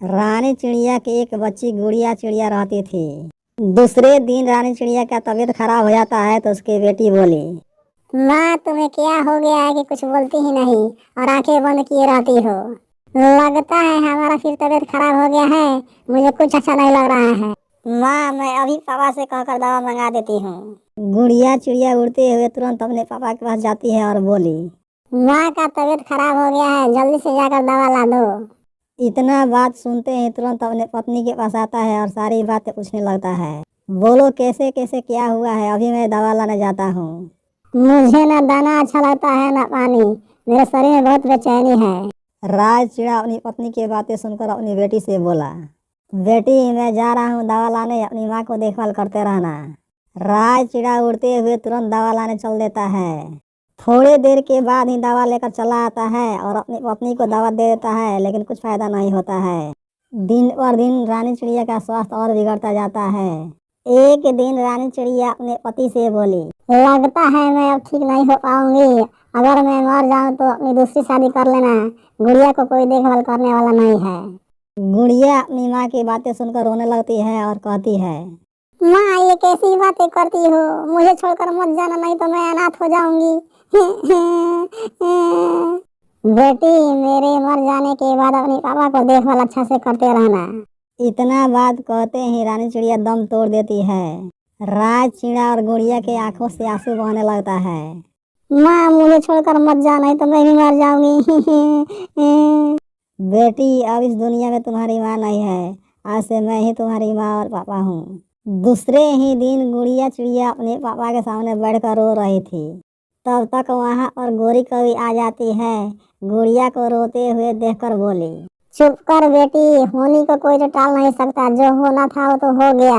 रानी चिड़िया की एक बच्ची गुड़िया चिड़िया रहती थी। दूसरे दिन रानी चिड़िया का तबीयत खराब हो जाता है तो उसकी बेटी बोली, माँ तुम्हें क्या हो गया है कि कुछ बोलती ही नहीं और आंखें बंद किए रहती हो। लगता है हमारा फिर तबीयत खराब हो गया है। मुझे कुछ अच्छा नहीं लग रहा है। माँ मैं अभी पापा से कहकर दवा मंगा देती हूँ। गुड़िया चिड़िया उड़ते हुए तुरंत अपने पापा के पास जाती है और बोली, माँ का तबीयत खराब हो गया है, जल्दी से जाकर दवा ला दो। इतना बात सुनते ही तुरंत अपने पत्नी के पास आता है और सारी बातें पूछने लगता है। बोलो कैसे कैसे क्या हुआ है, अभी मैं दवा लाने जाता हूँ। मुझे ना दाना अच्छा लगता है ना पानी। मेरे शरीर में बहुत बेचैनी है। राज चिड़ा अपनी पत्नी की बातें सुनकर अपनी बेटी से बोला, बेटी मैं जा रहा हूँ दवा लाने, अपनी माँ को देखभाल करते रहना। राज चिड़ा उड़ते हुए तुरंत दवा लाने चल देता है। थोड़ी देर के बाद ही दवा लेकर चला आता है और अपनी पत्नी को दवा दे देता है, लेकिन कुछ फायदा नहीं होता है। दिन पर दिन रानी चिड़िया का स्वास्थ्य और बिगड़ता जाता है। एक दिन रानी चिड़िया अपने पति से बोली, लगता है मैं अब ठीक नहीं हो पाऊंगी। अगर मैं मर जाऊं तो अपनी दूसरी शादी कर लेना। गुड़िया को कोई देखभाल करने वाला नहीं है। गुड़िया अपनी माँ की बातें सुनकर रोने लगती है और कहती है, माँ ये कैसी बातें करती हो। मुझे छोड़कर मत जाना, नहीं तो मैं अनाथ हो जाऊंगी। बेटी मेरे मर जाने के बाद अपने पापा को देखभाल अच्छा से करते रहना। इतना बात कहते ही रानी चिड़िया दम तोड़ देती है। राज चिड़ा और गुड़िया के आंखों से आंसू बहने लगता है। माँ मुझे छोड़कर मत जाना, नहीं तो मैं भी मर जाऊंगी। बेटी अब इस दुनिया में तुम्हारी माँ नहीं है, आज से मैं ही तुम्हारी माँ और पापा हूँ। दूसरे ही दिन गुड़िया चिड़िया अपने पापा के सामने बैठकर रो रही थी। तब तक वहाँ पर गोरी कवि आ जाती है। गुड़िया को रोते हुए देखकर बोली, चुप कर बेटी, होनी को कोई तो टाल नहीं सकता। जो होना था वो तो हो गया।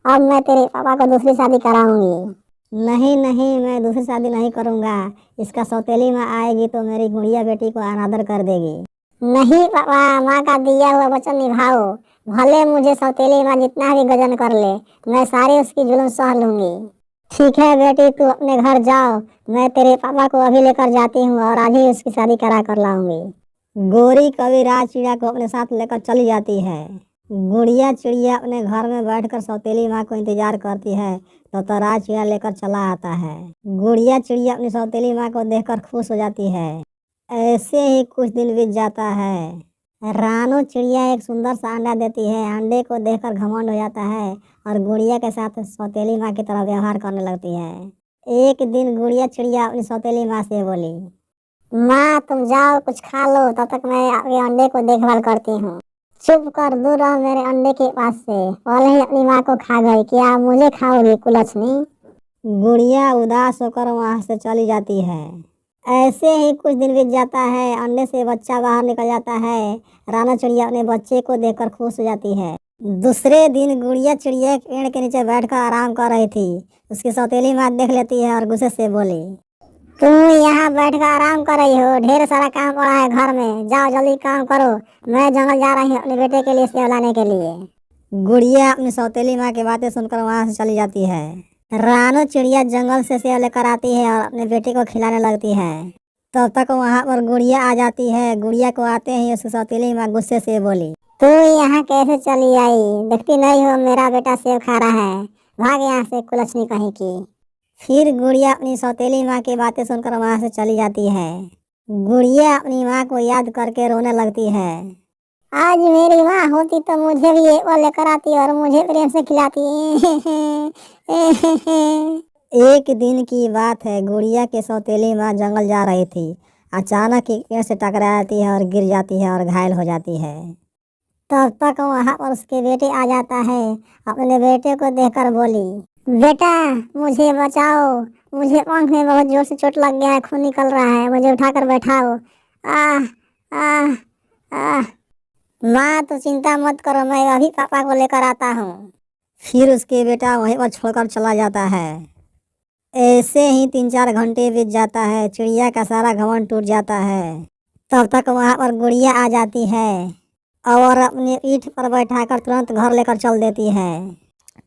अब मैं तेरे पापा को दूसरी शादी कराऊंगी। नहीं नहीं मैं दूसरी शादी नहीं करूँगा। इसका सौतेली माँ आएगी तो मेरी गुड़िया बेटी को अनादर कर देगी। नहीं पापा, माँ का दिया हुआ वचन निभाओ। भले मुझे सौतेली माँ जितना भी गजन कर ले, मैं सारी उसकी जुल्म सह लूंगी। ठीक है बेटी, तू अपने घर जाओ, मैं तेरे पापा को अभी लेकर जाती हूँ और आज ही उसकी शादी करा कर लाऊंगी। गोरी कवि राज चिड़िया को अपने साथ लेकर चली जाती है। गुड़िया चिड़िया अपने घर में बैठकर सौतेली माँ को इंतजार करती है तो राज चिड़िया लेकर चला आता है। गुड़िया चिड़िया अपनी सौतेली माँ को देखकर खुश हो जाती है। ऐसे ही कुछ दिन बीत जाता है। रानो चिड़िया एक सुंदर सा अंडा देती है। अंडे को देखकर घमंड हो जाता है और गुड़िया के साथ सौतेली माँ की तरह व्यवहार करने लगती है। एक दिन गुड़िया चिड़िया अपनी सौतेली माँ से बोली, माँ तुम जाओ कुछ खा लो, तब तक मैं ये अंडे को देखभाल करती हूँ। चुप कर, दूर रहो मेरे अंडे के पास से। पहले ही अपनी माँ को खा गई, क्या मुझे खाओगी कुलछनी। गुड़िया उदास होकर वहां से चली जाती है। ऐसे ही कुछ दिन बीत जाता है। अंडे से बच्चा बाहर निकल जाता है। राना चिड़िया अपने बच्चे को देखकर खुश हो जाती है। दूसरे दिन गुड़िया चिड़िया एक पेड़ के नीचे बैठकर आराम कर रही थी। उसकी सौतेली माँ देख लेती है और गुस्से से बोली, तुम यहाँ बैठकर आराम कर रही हो, ढेर सारा काम पड़ा है घर में। जाओ जल्दी काम करो। मैं जंगल जा रही हूँ अपने बेटे के लिए सेब लाने के लिए। गुड़िया अपनी सौतेली माँ की बातें सुनकर वहां से चली जाती है। रानो चिड़िया जंगल से सेब लेकर आती है और अपने बेटे को खिलाने लगती है। तब तक वहां पर गुड़िया आ जाती है। गुड़िया को आते ही उसकी सौतेली माँ गुस्से से बोली, तू यहाँ कैसे चली आई? देखती नहीं हो मेरा बेटा सेब खा रहा है। भाग यहाँ से कुलछनी कहीं की। फिर गुड़िया अपनी सौतेली माँ की बातें सुनकर वहां से चली जाती है। गुड़िया अपनी माँ को याद करके रोने लगती है। आज मेरी माँ होती तो मुझे भी एक और लेकर आती और मुझे प्रेम से खिलाती। एक दिन की बात है, गुड़िया की सौतेली माँ जंगल जा रही थी। अचानक एक पेड़ से टकराती है और गिर जाती है और घायल हो जाती है। तब तक वहाँ पर उसके बेटे आ जाता है। अपने बेटे को देखकर बोली, बेटा मुझे बचाओ। मुझे आँख में बहुत जोर से चोट लग गया है, खून निकल रहा है। मुझे उठाकर बैठाओ। आह आह आह। माँ तो चिंता मत करो, मैं अभी पापा को लेकर आता हूँ। फिर उसके बेटा वहीं पर छोड़कर चला जाता है। ऐसे ही 3-4 घंटे बीत जाता है। चिड़िया का सारा घमंड टूट जाता है। तब तक वहाँ पर गुड़िया आ जाती है और अपने पीठ पर बैठाकर तुरंत घर लेकर चल देती है।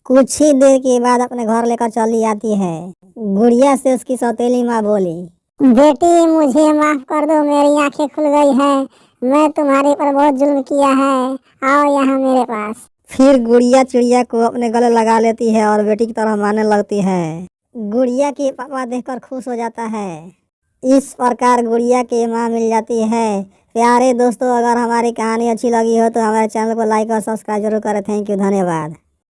कुछ ही देर के बाद अपने घर लेकर चली आती है। गुड़िया से उसकी सौतेली माँ बोली, बेटी मुझे माफ कर दो, मेरी आंखें खुल गई हैं। मैं तुम्हारे पर बहुत जुल्म किया है, आओ यहाँ मेरे पास। फिर गुड़िया चिड़िया को अपने गले लगा लेती है और बेटी की तरह मानने लगती है। गुड़िया के पापा देखकर खुश हो जाता है। इस प्रकार गुड़िया की माँ मिल जाती है। प्यारे दोस्तों, अगर हमारी कहानी अच्छी लगी हो तो हमारे चैनल को लाइक और सब्सक्राइब जरूर करें। थैंक यू, धन्यवाद।